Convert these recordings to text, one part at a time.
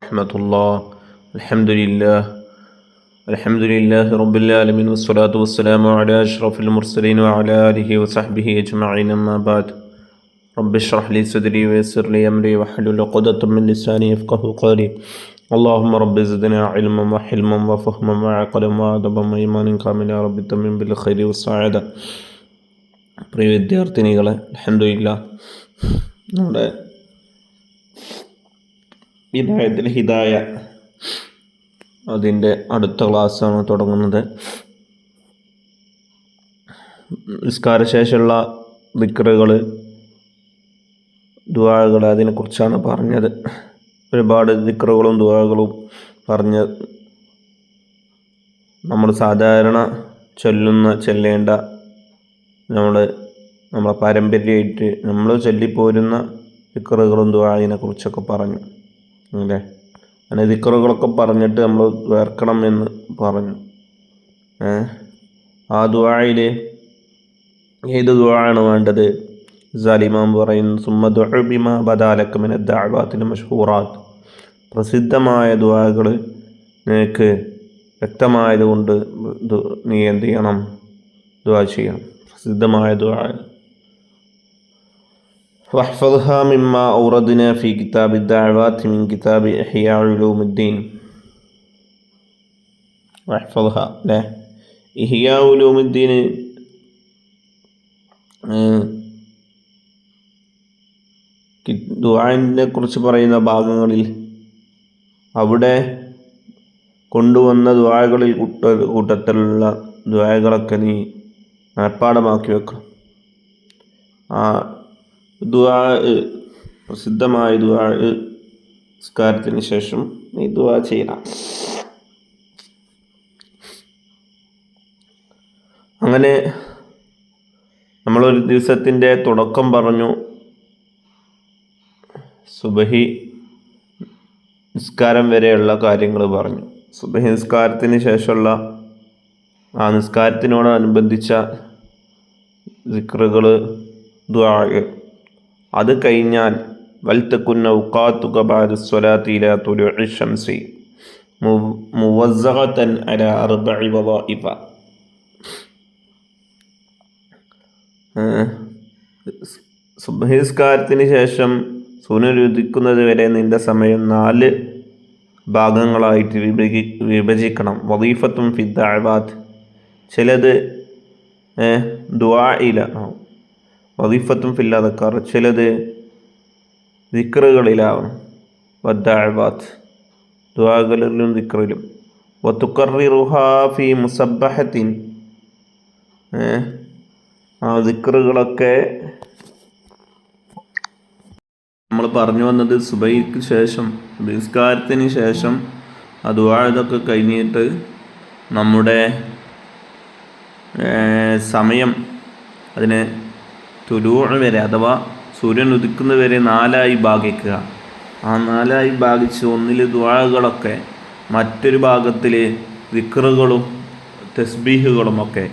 ورحمة الله. الحمد لله رب العالمين والصلاة والسلام على أشرف المرسلين وعلى آله وصحبه أجمعين أما بعد. رب اشرح لي صدري ويسر لي أمري واحلل عقدة من لساني يفقهوا قولي. اللهم رب زدنا علما وحلما وفهما وعقلا وأدبا وإيمانا كاملا يا رب تمم بالخير والسعادة. പ്രിയ വിദ്യാർത്ഥിനികളെ, അൽഹംദുലില്ലാഹ് നമ്മുടെ വിദായത്തിൽ ഹിദായ അതിൻ്റെ അടുത്ത ക്ലാസ്സാണ് തുടങ്ങുന്നത്. നിസ്കാരശേഷമുള്ള ദിക്റുകൾ, ദുആകൾ, അതിനെക്കുറിച്ചാണ് പറഞ്ഞത്. ഒരുപാട് ദിക്റുകളും ദുആകളും പറഞ്ഞ് നമ്മൾ സാധാരണ ചൊല്ലേണ്ട നമ്മളെ പാരമ്പര്യമായിട്ട് നമ്മൾ ചൊല്ലിപ്പോരുന്ന ദിക്റുകളും ദുആഇനെ കുറിച്ചൊക്കെ പറഞ്ഞു അല്ലേ. അങ്ങനെ ദിക്റുകളൊക്കെ പറഞ്ഞിട്ട് നമ്മൾ വേർക്കണം എന്ന് പറഞ്ഞു. ആ ദുആയിൽ ഏത് ദുആണ് വേണ്ടത്? ഇമാം പറയുന്നു, സുമ്മ ദുഅ ബിമാ ബദാലക മിന ദഅവാതിൽ മഷ്ഹൂറാത്ത്. പ്രസിദ്ധമായ ദുആകൾ നിനക്ക് വ്യക്തമായതുകൊണ്ട് നീ എന്ത് ചെയ്യണം? ദുആ ചെയ്യണം. പ്രസിദ്ധമായ ദുആ. واحفظها مما أوردنا في كتاب الدعوات من كتاب إحياء علوم الدين. واحفظها لا إحياء علوم الدين ദുആഇനെ കുറിച്ച് പറയുന്ന ഭാഗങ്ങളിൽ അവിടെ കൊണ്ടുവന്ന ദുആകളിൽ കൂട്ടത്തിലുള്ള ദുആകളൊക്കെ നീ മനഃപ്പാഠമാക്കി വെക്കണം. ആ ദുആ, പ്രസിദ്ധമായ ദുആ, നിസ്കാരത്തിന് ശേഷം നീ ദുആ ചെയ്യണം. അങ്ങനെ നമ്മളൊരു ദിവസത്തിൻ്റെ തുടക്കം പറഞ്ഞു. സുബഹി നിസ്കാരം വരെയുള്ള കാര്യങ്ങൾ പറഞ്ഞു. സുബഹി നിസ്കാരത്തിന് ശേഷമുള്ള ആ നിസ്കാരത്തിനോടനുബന്ധിച്ച ദിക്റുകൾ, ദുആ. അത് കഴിഞ്ഞാൽ വൽതകുന്ന ഔഖാതുക ബഅദ സ്വലാത്തി ഇലാ തുലൂഇ ശംസി മുവസ്സഖതൻ അലാ അർബഇ വളാഇഫ. സുബ്ഹി നിസ്കാരത്തിന് ശേഷം സൂര്യൻ ഉദിക്കുന്നത് വരെ നിന്റെ സമയം 4 ഭാഗങ്ങളായിട്ട് വിഭജിക്കണം. വളീഫത്തുൻ ഫി ദഅവാത്ത്, ചിലത് ദുആഇലാണ്. വളീഫത്തുൻ ഫിൽ അദ്കാർ, ചിലത് ദിക്റുകളിലാവണം. വദ്ദഅവാത്ത്, ദുആകളിലും ദിക്റിലും. വതുഖർറിറുഹാ ഫി മുസബ്ബഹത്തിൻ, ആ ദിക്റുകളൊക്കെ നമ്മൾ പറഞ്ഞു വന്നത് സുബഹിക്ക് ശേഷം, നിസ്കാരത്തിന് ശേഷം ആ ദുആ ഇതൊക്കെ കഴിഞ്ഞിട്ട് നമ്മുടെ സമയം അതിനെ തുലൂഅ് വരെ അഥവാ സൂര്യൻ ഉദിക്കുന്നവരെ 4ആയി ഭാഗിക്കുക. ആ 4ആയി ഭാഗിച്ച് ഒന്നിൽ ദുആകളൊക്കെ, മറ്റൊരു ഭാഗത്തിൽ ദിക്റുകളും തസ്ബീഹുകളുമൊക്കെ.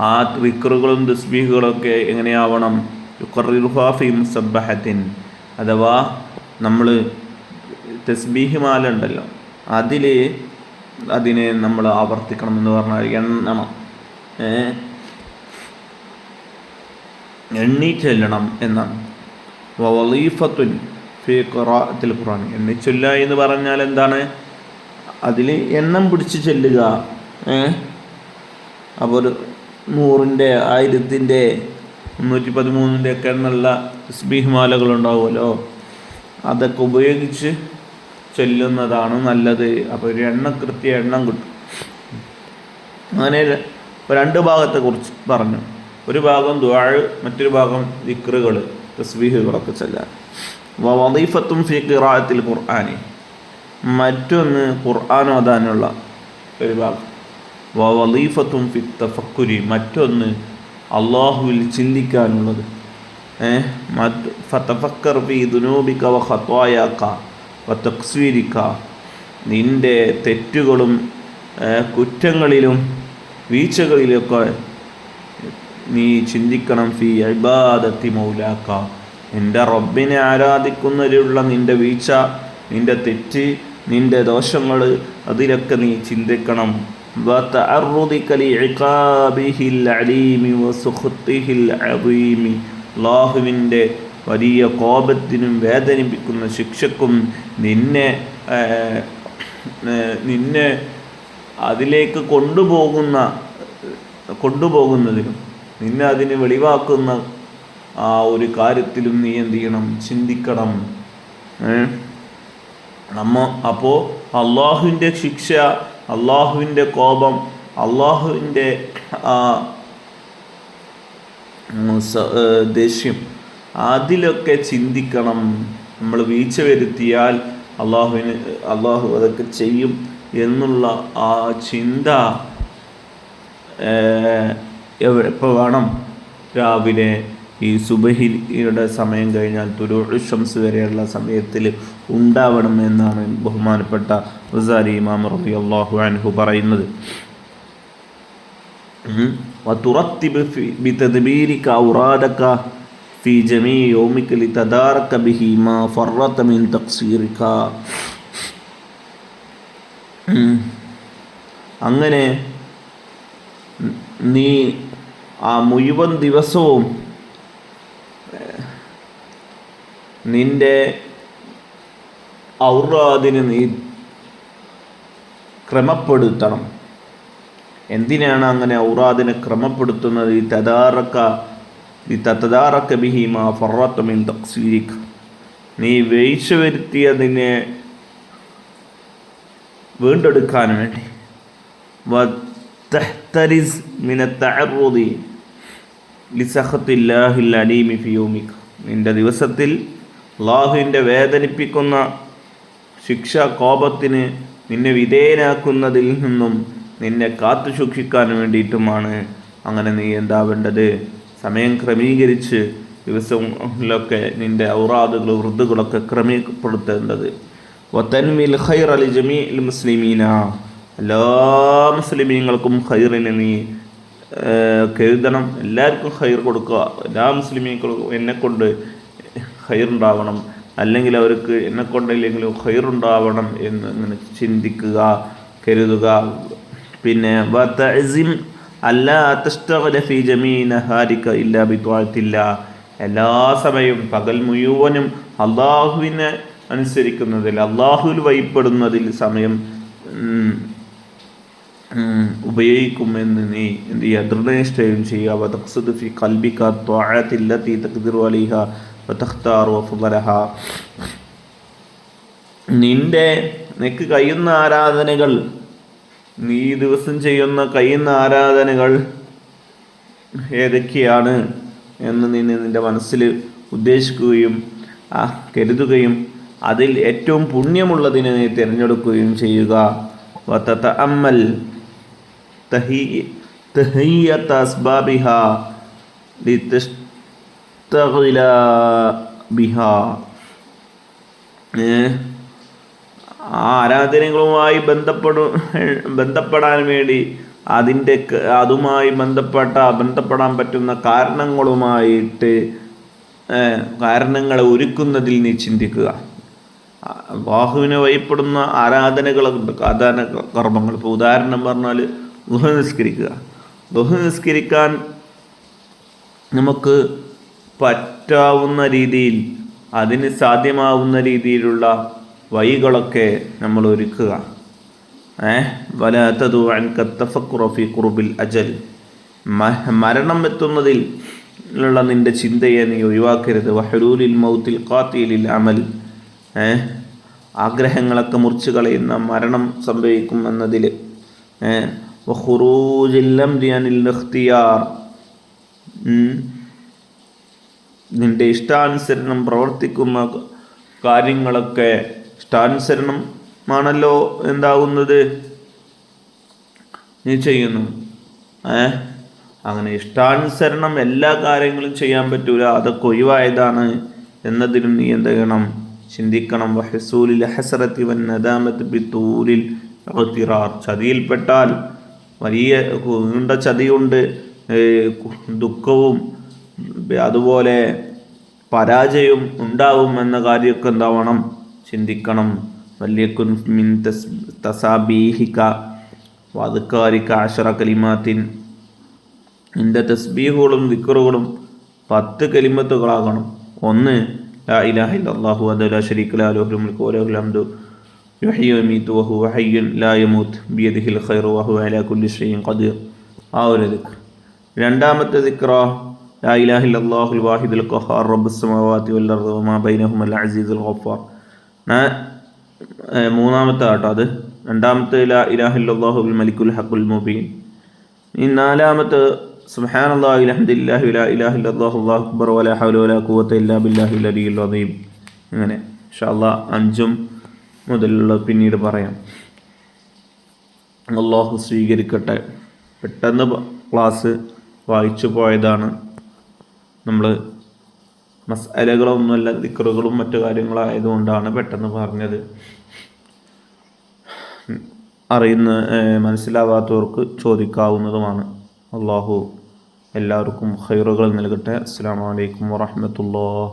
ആ ദിക്റുകളും തസ്ബീഹുകളൊക്കെ എങ്ങനെയാവണം? യുഖർറിറുഹാ ഫീ മുസബ്ബഹത്തിൻ, അഥവാ നമ്മൾ തസ്ബീഹ് മാല ഉണ്ടല്ലോ, അതിനെ നമ്മൾ ആവർത്തിക്കണം എന്ന് പറഞ്ഞാൽ എണ്ണണം, എണ്ണിച്ചൊല്ലണം എന്നാണ്. വളീഫത്തുൻ ഫീ ഖിറാഅത്തിൽ ഖുർആൻ, എണ്ണിച്ചൊല്ലുക എന്ന് പറഞ്ഞാൽ എന്താണ്? അതിൽ എണ്ണം പിടിച്ച് ചെല്ലുക. അപ്പോൾ 100-ൻ്റെ 1000-ൻ്റെ 313-ൻ്റെ ഒക്കെ എന്നുള്ള തസ്ബീഹ് മാലകളുണ്ടാവുമല്ലോ, അതൊക്കെ ഉപയോഗിച്ച് ചൊല്ലുന്നതാണ് നല്ലത്. അപ്പോൾ ഒരു കൃത്യ എണ്ണം കിട്ടും. അങ്ങനെ 2 ഭാഗത്തെക്കുറിച്ച് പറഞ്ഞു. ഒരു ഭാഗം ദുആ, മറ്റൊരു ഭാഗം ദിക്റുകൾ, തസ്ബീഹുകളൊക്കെ ചൊല്ലാൻ. വളീഫത്തുൻ ഫീ ഖിറാഅത്തിൽ ഖുർആനി, മറ്റൊന്ന് ഖുർആൻ ഓതാനുള്ള ഒരു ഭാഗം. വളീഫത്തുൻ ഫി തഫക്കുരി, മറ്റൊന്ന് അള്ളാഹുവിൽ ചിന്തിക്കാനുള്ളത്. ഫതഫക്കർ ഫീ ദുനൂബിക വ ഖത്വായാക വ തഖ്സീരിക, നിൻ്റെ തെറ്റുകളും കുറ്റങ്ങളിലും വീഴ്ചകളിലൊക്കെ നീ ചിന്തിക്കണം. ഫീ ഇബാദത്തി മൗലാക്ക, നിൻ്റെ റബ്ബിനെ ആരാധിക്കുന്നതിലുള്ള നിൻ്റെ വീഴ്ച, നിൻ്റെ തെറ്റ് നിൻ്റെ ദോഷങ്ങൾ അതിലൊക്കെ നീ ചിന്തിക്കണം. അള്ളാഹുവിൻ്റെ വലിയ കോപത്തിനും വേദനിപ്പിക്കുന്ന ശിക്ഷക്കും നിന്നെ അതിലേക്ക് കൊണ്ടുപോകുന്നതിനും നിന്നെ അതിന് വെളിവാക്കുന്ന ആ ഒരു കാര്യത്തിലും നീ എന്ത് ചെയ്യണം? ചിന്തിക്കണം. അപ്പോൾ അള്ളാഹുവിൻ്റെ ശിക്ഷ, അള്ളാഹുവിൻ്റെ കോപം, അള്ളാഹുവിൻ്റെ ദേഷ്യം, അതിലൊക്കെ ചിന്തിക്കണം. നമ്മൾ വീഴ്ച വരുത്തിയാൽ അള്ളാഹു അതൊക്കെ ചെയ്യും എന്നുള്ള ആ ചിന്ത എപ്പോൾ വേണം? രാവിലെ ഈ സുബഹിയുടെ സമയം കഴിഞ്ഞാൽ തുലൂഉ ശംസ് വരെയുള്ള സമയത്തിൽ ഉണ്ടാവണം എന്നാണ് ബഹുമാനപ്പെട്ട ഗസാലി ഇമാം റളിയല്ലാഹു അൻഹു പറയുന്നത്. وترتب بتدبيرك أورادك في جميع يومك لتدارك به ما فرط من تقصيرك. അങ്ങനെ നീ ആ മുഴുവൻ ദിവസവും നിന്റെ ഔറാദിന് നീ ക്രമപ്പെടുത്തണം. എന്തിനാണ് അങ്ങനെ ഔറാദിനെ ക്രമപ്പെടുത്തുന്നത്? തതദാറക ബിഹി മാ ഫറത മിൻ തഖ്സീരിക, നീ വീഴ്ച വരുത്തിയതിനെ വീണ്ടെടുക്കാൻ വേണ്ടി. വതഹ്തരിസ് മിന തഅറുദി ലിസഖത്തില്ലാഹിൽ അലീമി ഫി യൗമിക, നിന്റെ ദിവസത്തിൽ അല്ലാഹുവിൻ്റെ വേദനിപ്പിക്കുന്ന ശിക്ഷ, കോപത്തിന് നിന്നെ വിധേയനാക്കുന്നതിൽ നിന്നും നിന്നെ കാത്തു സൂക്ഷിക്കാൻ വേണ്ടിയിട്ടുമാണ് അങ്ങനെ നീ എന്താവേണ്ടത്? സമയം ക്രമീകരിച്ച് ദിവസങ്ങളിലൊക്കെ നിൻ്റെ ഔറാദുകൾ, വൃദ്ധുകളൊക്കെ ക്രമീപ്പെടുത്തേണ്ടത്. വതൻവിൽ ഖൈറ ലിജമീഇൽ മുസ്ലിമീന, എല്ലാ മുസ്ലിമീങ്ങൾക്കും ഖൈറിനെ നീ കരുതണം. എല്ലാവർക്കും ഖൈർ കൊടുക്കുക. എല്ലാ മുസ്ലിമീങ്ങൾക്കും എന്നെക്കൊണ്ട് ഖൈറുണ്ടാവണം, അല്ലെങ്കിൽ അവർക്ക് എന്നെക്കൊണ്ടില്ലെങ്കിലും ഖൈറുണ്ടാവണം എന്ന് അങ്ങനെ ചിന്തിക്കുക, കരുതുക. പിന്നെ വതഅസിം അല്ലാ തസ്തഗ്ല ഫീ ജമീഇ നഹാരിക ഇല്ലാ ബിത്വാഅത്തില്ലാ, എല്ലാ സമയവും പകൽ മുഴുവനും അള്ളാഹുവിനെ അനുസരിക്കുന്നതിൽ, അള്ളാഹുവിൽ വഴിപ്പെടുന്നതിൽ സമയം ഉപയോഗിക്കുമെന്ന് നീ എന്ത് ചെയ്യുക? ദൃഢനിഷ്ഠയും ചെയ്യുക. വതഖ്സിദ് ഫീ ഖൽബിക ത്വാഅത്തി അല്ലതി തഖ്ദിറു അലൈഹാ വതഖ്താറു അഫ്ളലഹാ, നിനക്ക് കഴിയുന്ന ആരാധനകൾ, നീ ദിവസം കഴിയുന്ന ആരാധനകൾ ഏതൊക്കെയാണ് എന്ന് നീ നിൻ്റെ മനസ്സിൽ ഉദ്ദേശിക്കുകയും കരുതുകയും അതിൽ ഏറ്റവും പുണ്യമുള്ളതിനെ നീ തിരഞ്ഞെടുക്കുകയും ചെയ്യുക. വതതഅമ്മൽ തഹിയ്യത അസ്ബാബിഹാ ലിതസ്തഗ്ല ബിഹാ, ആ ആരാധനകളുമായി ബന്ധപ്പെടാൻ വേണ്ടി അതുമായി ബന്ധപ്പെടാൻ പറ്റുന്ന കാരണങ്ങളെ ഒരുക്കുന്നതിൽ നീ ചിന്തിക്കുക. അല്ലാഹുവിനെ വഴിപ്പെടുന്ന ആരാധനകളുണ്ട്, കർമ്മങ്ങൾ. ഇപ്പോൾ ഉദാഹരണം പറഞ്ഞാൽ ദുഹ നിസ്കരിക്കുക. ദുഹ നിസ്കരിക്കാൻ നമുക്ക് പറ്റാവുന്ന രീതിയിൽ, അതിന് സാധ്യമാവുന്ന രീതിയിലുള്ള വഴികളൊക്കെ നമ്മൾ ഒരുക്കുക. വലാ തദു അൻക തഫക്കുറ ഫീ ഖുർബിൽ അജൽ, മരണം എത്തുന്നതിൽ ഉള്ള നിൻ്റെ ചിന്തയെ നീ ഒഴിവാക്കരുത്. വഹലൂലിൽ മൗത്തിൽ ഖാതിലിൽ അമൽ, ആഗ്രഹങ്ങളൊക്കെ മുറിച്ച് കളയുന്ന മരണം സംഭവിക്കും എന്നതിൽ. വഖുറൂജിൽ അംരി അനിൽ ഇഖ്തിയാർ, നിൻ്റെ ഇഷ്ടാനുസരണം പ്രവർത്തിക്കുന്ന കാര്യങ്ങളൊക്കെ ഇഷ്ടാനുസരണമാണല്ലോ എന്താകുന്നത് നീ ചെയ്യുന്നു. അങ്ങനെ ഇഷ്ടാനുസരണം എല്ലാ കാര്യങ്ങളും ചെയ്യാൻ പറ്റൂല, അതൊക്കെ ഒഴിവായതാണ് എന്നതിനും നീ എന്ത് ചെയ്യണം? ചിന്തിക്കണം. വഹസൂലിൽ ഹസറത്തി വൻ നദാമത്ത് ബിത്തൂലിൽ ഇഖ്തിറാർ, ചതിയിൽപ്പെട്ടാൽ വലിയ നീണ്ട ചതിയുണ്ട്, ദുഃഖവും അതുപോലെ പരാജയവും ഉണ്ടാവും എന്ന കാര്യമൊക്കെ എന്താവണം? ചിന്തിക്കണം. വല്യകുൻ മിൻ തസാബീഹിക വഅദ്കാരിക 10 കലിമാത്തിൻ, നിൻ്റെ തസ്ബീഹുകളും ദിക്റുകളും 10 കലിമത്തുകളാകണം. ഒന്ന് ലാ ഇലാഹ ഇല്ലല്ലാഹു വഹ്ദഹു ലാ ശരീക ലഹു ലഹുൽ മുൽക്കു വലഹുൽ ഹംദു യുഹ്യി വയുമീതു വഹുവ ഹയ്യുൻ ലാ യമൂത്ത് ബിയദിഹിൽ ഖൈറു വഹുവ അലാ കുല്ലി ഷൈഇൻ ഖദീർ. ആ ഒരു ദിക്ർ. രണ്ടാമത്തെ ദിക്റ ലാ ഇലാഹ ഇല്ലല്ലാഹുൽ വാഹിദുൽ ഖഹാർ റബ്ബുസ് സമാവാതി വൽ അർദി വമാ ബൈനഹുമൽ അസീസുൽ ഗഫാർ. മൂന്നാമത്തെ ആട്ടോ അത്. രണ്ടാമത്തെ ലാ ഇലാഹ ഇല്ലല്ലാഹുൽ മലിക്കുൽ ഹഖുൽ മുബീൻ. ഈ നാലാമത്തെ സുബ്ഹാനല്ലാഹി വൽഹംദുലില്ലാഹി വലാ ഇലാഹ ഇല്ലല്ലാഹു അല്ലാഹു അക്ബർ വലാ ഹൗല വലാ ഖുവത ഇല്ലാ ബില്ലാഹിൽ അലിയ്യിൽ അദീം. ഇങ്ങനെ ഇൻഷാ അല്ലാഹ് 5 മുതലുള്ള പിന്നീട് പറയാം. അല്ലാഹു സ്വീകരിക്കട്ടെ. പെട്ടെന്ന് ക്ലാസ് വായിച്ചു പോയതാണ്. നമ്മൾ മസ്അലകളൊന്നുമല്ല, ദിക്റുകളും മറ്റു കാര്യങ്ങളായതുകൊണ്ടാണ് പെട്ടെന്ന് പറഞ്ഞത്. മനസ്സിലാവാത്തവർക്ക് ചോദിക്കാവുന്നതുമാണ്. അല്ലാഹു എല്ലാവർക്കും ഖൈറുകൾ നൽകട്ടെ. അസ്സലാമു അലൈക്കും വറഹ്മത്തുള്ളാഹി.